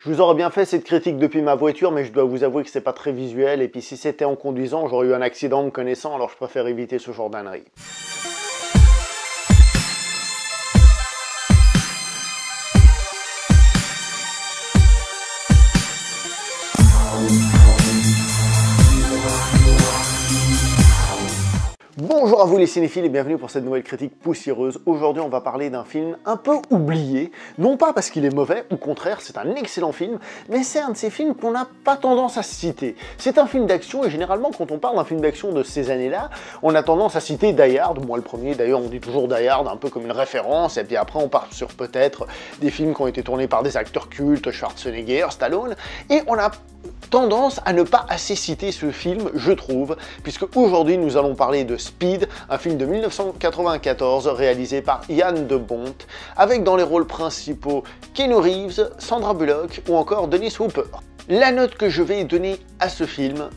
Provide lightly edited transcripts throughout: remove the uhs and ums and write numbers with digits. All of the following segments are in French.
Je vous aurais bien fait cette critique depuis ma voiture, mais je dois vous avouer que c'est pas très visuel, et puis si c'était en conduisant, j'aurais eu un accident me connaissant, alors je préfère éviter ce genre d'ânerie. Bonjour à vous les cinéphiles et bienvenue pour cette nouvelle critique poussiéreuse. Aujourd'hui on va parler d'un film un peu oublié, non pas parce qu'il est mauvais, au contraire c'est un excellent film, mais c'est un de ces films qu'on n'a pas tendance à citer. C'est un film d'action et généralement quand on parle d'un film d'action de ces années-là, on a tendance à citer Die Hard, moi le premier d'ailleurs on dit toujours Die Hard un peu comme une référence, et puis après on part sur peut-être des films qui ont été tournés par des acteurs cultes, Schwarzenegger, Stallone, et on a tendance à ne pas assez citer ce film, je trouve, puisque aujourd'hui nous allons parler de Speed, un film de 1994 réalisé par Jan de Bont, avec dans les rôles principaux Keanu Reeves, Sandra Bullock ou encore Dennis Hopper. La note que je vais donner à ce film,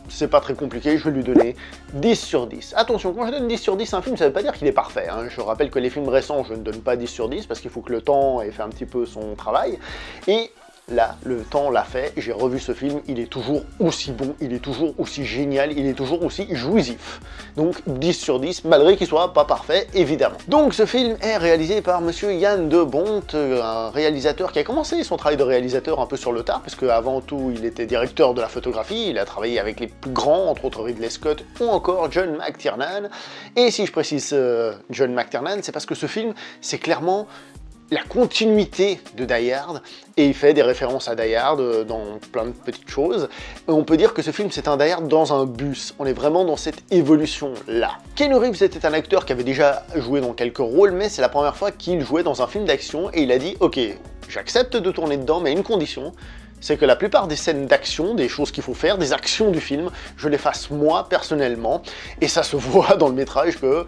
c'est pas très compliqué, je vais lui donner 10 sur 10. Attention, quand je donne 10 sur 10 à un film, ça veut pas dire qu'il est parfait, hein. Je rappelle que les films récents, je ne donne pas 10 sur 10 parce qu'il faut que le temps ait fait un petit peu son travail. Et là, le temps l'a fait, j'ai revu ce film, il est toujours aussi bon, il est toujours aussi génial, il est toujours aussi jouissif. Donc 10 sur 10, malgré qu'il soit pas parfait, évidemment. Donc ce film est réalisé par monsieur Jan de Bont, un réalisateur qui a commencé son travail de réalisateur un peu sur le tard, parce qu'avant tout, il était directeur de la photographie, il a travaillé avec les plus grands, entre autres Ridley Scott ou encore John McTiernan. Et si je précise John McTiernan, c'est parce que ce film, c'est clairement la continuité de Die Hard, et il fait des références à Die Hard dans plein de petites choses. Et on peut dire que ce film c'est un Die Hard dans un bus, on est vraiment dans cette évolution-là. Keanu Reeves était un acteur qui avait déjà joué dans quelques rôles, mais c'est la première fois qu'il jouait dans un film d'action, et il a dit « Ok, j'accepte de tourner dedans, mais à une condition, c'est que la plupart des scènes d'action, des choses qu'il faut faire, des actions du film, je les fasse moi, personnellement, et ça se voit dans le métrage que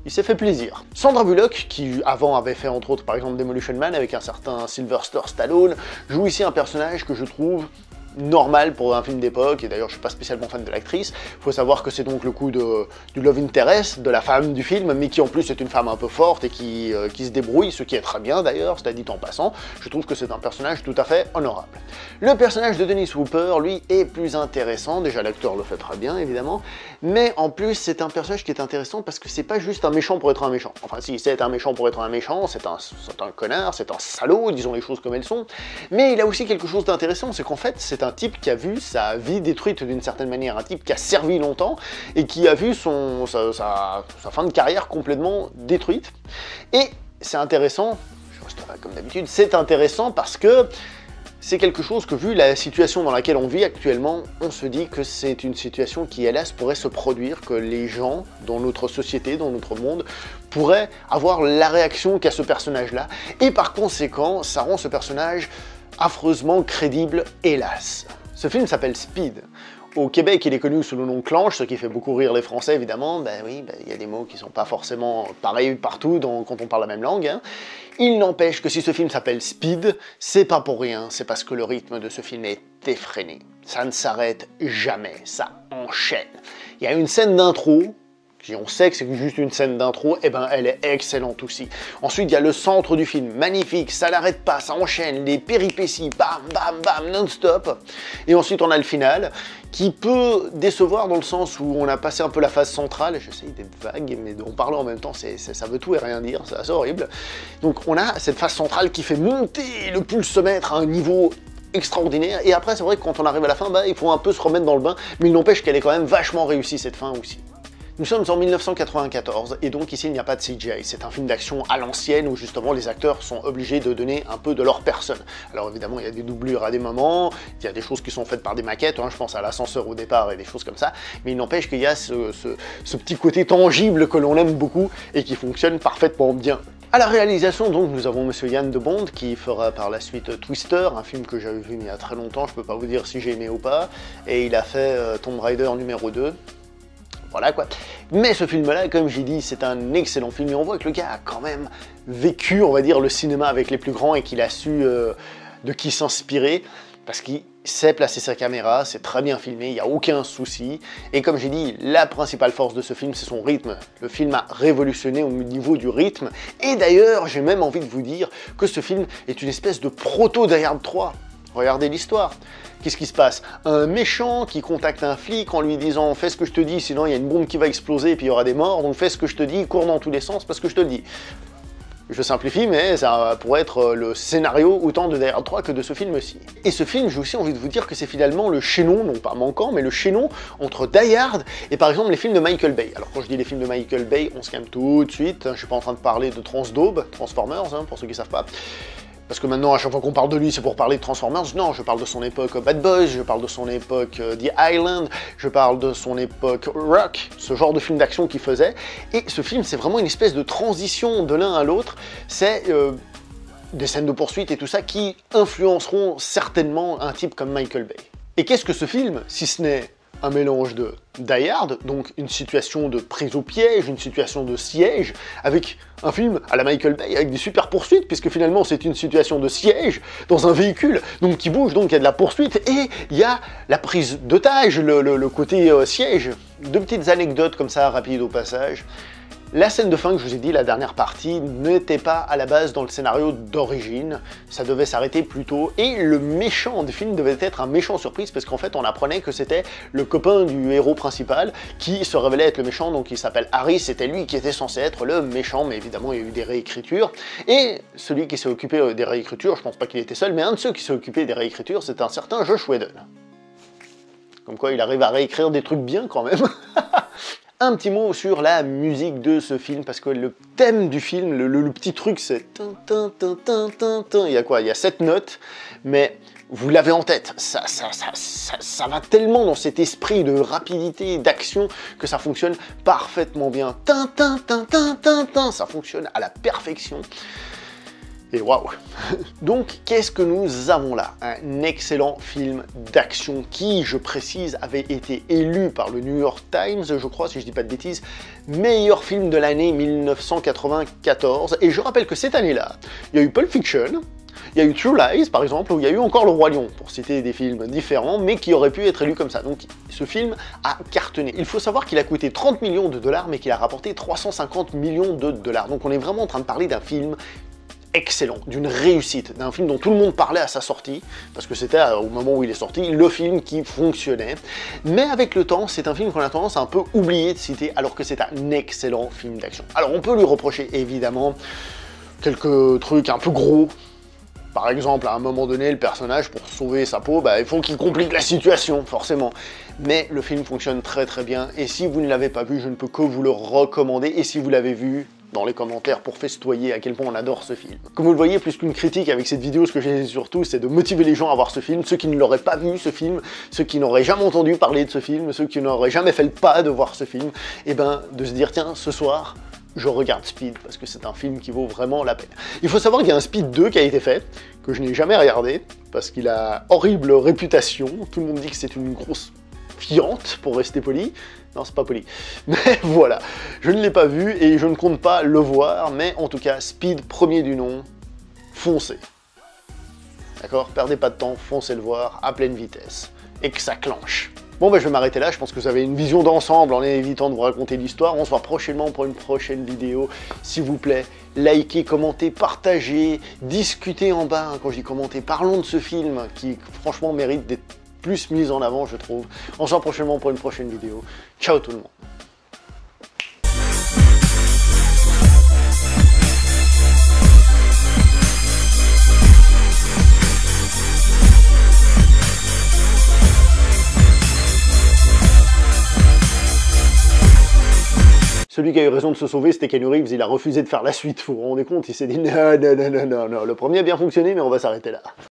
il s'est fait plaisir. Sandra Bullock, qui avant avait fait entre autres par exemple Demolition Man avec un certain Sylvester Stallone, joue ici un personnage que je trouve normal pour un film d'époque, et d'ailleurs je suis pas spécialement fan de l'actrice. Faut savoir que c'est donc le coup du love interest, de la femme du film, mais qui en plus est une femme un peu forte et qui se débrouille, ce qui est très bien d'ailleurs, c'est dit en passant. Je trouve que c'est un personnage tout à fait honorable. Le personnage de Dennis Hopper, lui, est plus intéressant, déjà l'acteur le fait très bien évidemment, mais en plus c'est un personnage qui est intéressant parce que c'est pas juste un méchant pour être un méchant. Enfin si, c'est un méchant pour être un méchant, c'est un connard, c'est un salaud, disons les choses comme elles sont, mais il a aussi quelque chose d'intéressant, c'est qu'en fait c'est un type qui a vu sa vie détruite d'une certaine manière, un type qui a servi longtemps et qui a vu sa fin de carrière complètement détruite. Et c'est intéressant, je resterai comme d'habitude, c'est intéressant parce que c'est quelque chose que, vu la situation dans laquelle on vit actuellement, on se dit que c'est une situation qui, hélas, pourrait se produire, que les gens dans notre société, dans notre monde, pourraient avoir la réaction qu'a ce personnage-là, et par conséquent, ça rend ce personnage affreusement crédible, hélas. Ce film s'appelle Speed. Au Québec, il est connu sous le nom Clanche, ce qui fait beaucoup rire les Français, évidemment. Ben oui, il y a des mots qui sont pas forcément pareils partout quand on parle la même langue, hein. Il n'empêche que si ce film s'appelle Speed, c'est pas pour rien, c'est parce que le rythme de ce film est effréné. Ça ne s'arrête jamais, ça enchaîne. Il y a une scène d'intro, si on sait que c'est juste une scène d'intro, et ben elle est excellente aussi. Ensuite, il y a le centre du film, magnifique, ça n'arrête pas, ça enchaîne, les péripéties, bam, bam, bam, non-stop. Et ensuite, on a le final, qui peut décevoir dans le sens où on a passé un peu la phase centrale, j'essaye d'être vague, mais en parlant en même temps, ça veut tout et rien dire, c'est assez horrible. Donc on a cette phase centrale qui fait monter le pulsomètre à un niveau extraordinaire, et après c'est vrai que quand on arrive à la fin, il faut un peu se remettre dans le bain, mais il n'empêche qu'elle est quand même vachement réussie cette fin aussi. Nous sommes en 1994, et donc ici il n'y a pas de CGI, c'est un film d'action à l'ancienne où justement les acteurs sont obligés de donner un peu de leur personne. Alors évidemment il y a des doublures à des moments, il y a des choses qui sont faites par des maquettes, hein, je pense à l'ascenseur au départ et des choses comme ça, mais il n'empêche qu'il y a ce petit côté tangible que l'on aime beaucoup et qui fonctionne parfaitement bien. À la réalisation, donc, nous avons monsieur Jan de Bont qui fera par la suite Twister, un film que j'avais vu il y a très longtemps, je peux pas vous dire si j'ai aimé ou pas, et il a fait Tomb Raider numéro 2. Voilà quoi. Mais ce film-là, comme j'ai dit, c'est un excellent film, et on voit que le gars a quand même vécu, on va dire, le cinéma avec les plus grands, et qu'il a su de qui s'inspirer, parce qu'il sait placer sa caméra, c'est très bien filmé, il n'y a aucun souci, et comme j'ai dit, la principale force de ce film, c'est son rythme. Le film a révolutionné au niveau du rythme, et d'ailleurs, j'ai même envie de vous dire que ce film est une espèce de proto Die Hard 3. Regardez l'histoire. Qu'est-ce qui se passe? Un méchant qui contacte un flic en lui disant « Fais ce que je te dis, sinon il y a une bombe qui va exploser et puis il y aura des morts, donc fais ce que je te dis, cours dans tous les sens parce que je te le dis. » Je simplifie, mais ça pourrait être le scénario autant de Die Hard 3 que de ce film-ci. Et ce film, j'ai aussi envie de vous dire que c'est finalement le chaînon, non pas manquant, mais le chaînon entre Die Hard et par exemple les films de Michael Bay. Alors quand je dis les films de Michael Bay, on se calme tout de suite, je suis pas en train de parler de Transformers, pour ceux qui savent pas. Parce que maintenant, à chaque fois qu'on parle de lui, c'est pour parler de Transformers. Non, je parle de son époque Bad Boys, je parle de son époque The Island, je parle de son époque Rock, ce genre de film d'action qu'il faisait. Et ce film, c'est vraiment une espèce de transition de l'un à l'autre. C'est des scènes de poursuite et tout ça qui influenceront certainement un type comme Michael Bay. Et qu'est-ce que ce film, si ce n'est un mélange de Die Hard, donc une situation de prise au piège, une situation de siège, avec un film à la Michael Bay, avec des super poursuites, puisque finalement c'est une situation de siège dans un véhicule, donc qui bouge, donc il y a de la poursuite, et il y a la prise d'otage, le côté siège. Deux petites anecdotes comme ça, rapides au passage. La scène de fin que je vous ai dit, la dernière partie, n'était pas à la base dans le scénario d'origine, ça devait s'arrêter plus tôt, et le méchant du film devait être un méchant surprise, parce qu'en fait on apprenait que c'était le copain du héros principal qui se révélait être le méchant, donc il s'appelle Harry, c'était lui qui était censé être le méchant, mais évidemment il y a eu des réécritures, et celui qui s'est occupé des réécritures, je pense pas qu'il était seul, mais un de ceux qui s'est occupé des réécritures, c'est un certain Josh Whedon. Comme quoi il arrive à réécrire des trucs bien quand même. Un petit mot sur la musique de ce film, parce que le thème du film, le petit truc, c'est... Il y a quoi? Il y a 7 notes, mais vous l'avez en tête. Ça va tellement dans cet esprit de rapidité, d'action, que ça fonctionne parfaitement bien. Ça fonctionne à la perfection. Et waouh! Donc, qu'est-ce que nous avons là? Un excellent film d'action qui, je précise, avait été élu par le New York Times, je crois, si je dis pas de bêtises, meilleur film de l'année 1994. Et je rappelle que cette année-là, il y a eu Pulp Fiction, il y a eu True Lies, par exemple, ou il y a eu encore Le Roi Lion, pour citer des films différents, mais qui auraient pu être élus comme ça. Donc, ce film a cartonné. Il faut savoir qu'il a coûté 30 millions de dollars, mais qu'il a rapporté 350 millions de dollars. Donc, on est vraiment en train de parler d'un film excellent, d'une réussite, d'un film dont tout le monde parlait à sa sortie, parce que c'était au moment où il est sorti, le film qui fonctionnait. Mais avec le temps, c'est un film qu'on a tendance à un peu oublier de citer, alors que c'est un excellent film d'action. Alors on peut lui reprocher évidemment quelques trucs un peu gros. Par exemple, à un moment donné, le personnage, pour sauver sa peau, il faut qu'il complique la situation, forcément. Mais le film fonctionne très très bien, et si vous ne l'avez pas vu, je ne peux que vous le recommander, et si vous l'avez vu, dans les commentaires pour festoyer à quel point on adore ce film. Comme vous le voyez, plus qu'une critique avec cette vidéo, ce que j'ai surtout, c'est de motiver les gens à voir ce film, ceux qui ne l'auraient pas vu ce film, ceux qui n'auraient jamais entendu parler de ce film, ceux qui n'auraient jamais fait le pas de voir ce film, et de se dire, tiens, ce soir, je regarde Speed, parce que c'est un film qui vaut vraiment la peine. Il faut savoir qu'il y a un Speed 2 qui a été fait, que je n'ai jamais regardé, parce qu'il a horrible réputation, tout le monde dit que c'est une grosse fiante, pour rester poli. Non, c'est pas poli. Mais voilà, je ne l'ai pas vu et je ne compte pas le voir, mais en tout cas, Speed, premier du nom, foncez. D'accord? Perdez pas de temps, foncez le voir à pleine vitesse. Et que ça clenche. Bon, je vais m'arrêter là, je pense que vous avez une vision d'ensemble en évitant de vous raconter l'histoire. On se voit prochainement pour une prochaine vidéo. S'il vous plaît, likez, commentez, partagez, discutez en bas. Quand je dis commenter, parlons de ce film qui, franchement, mérite d'être plus mise en avant, je trouve. On se voit prochainement pour une prochaine vidéo. Ciao tout le monde. Celui qui a eu raison de se sauver, c'était Keanu Reeves, il a refusé de faire la suite, vous vous rendez compte? Il s'est dit non, le premier a bien fonctionné, mais on va s'arrêter là.